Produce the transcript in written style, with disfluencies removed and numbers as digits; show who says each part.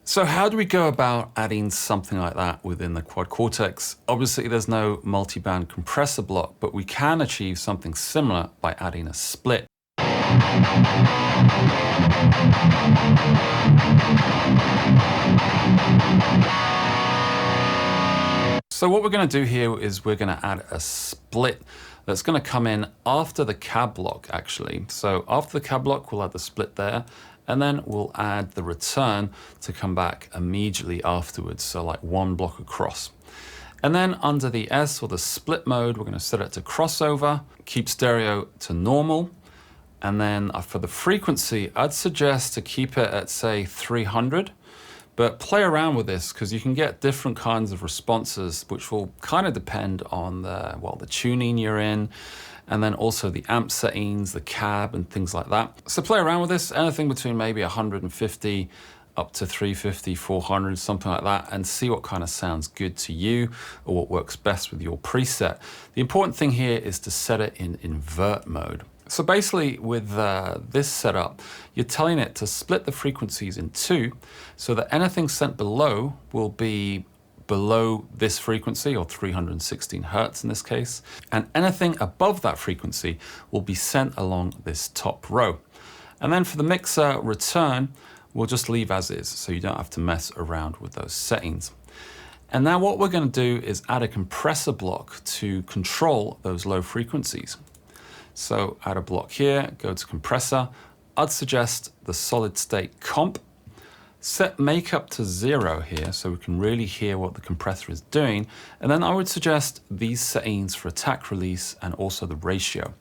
Speaker 1: So how do we go about adding something like that within the quad Cortex? Obviously there's no multi-band compressor block, but we can achieve something similar by adding a split. So what we're going to do here is we're going to add a split that's going to come in after the cab block actually. So after the cab block, we'll add the split there, and then we'll add the return to come back immediately afterwards. So like one block across. And then under the S or the split mode, we're going to set it to crossover, keep stereo to normal. And then for the frequency, I'd suggest to keep it at say 300. But play around with this because you can get different kinds of responses, which will kind of depend on the tuning you're in, and then also the amp settings, the cab, and things like that. So play around with this, anything between maybe 150 up to 350, 400, something like that, and see what kind of sounds good to you or what works best with your preset. The important thing here is to set it in invert mode. So basically with this setup, you're telling it to split the frequencies in two so that anything sent below will be below this frequency, or 316 Hertz in this case, and anything above that frequency will be sent along this top row. And then for the mixer return, we'll just leave as is, so you don't have to mess around with those settings. And now what we're going to do is add a compressor block to control those low frequencies. So add a block here, go to compressor. I'd suggest the solid state comp. Set makeup to 0 here so we can really hear what the compressor is doing. And then I would suggest these settings for attack release and also the ratio.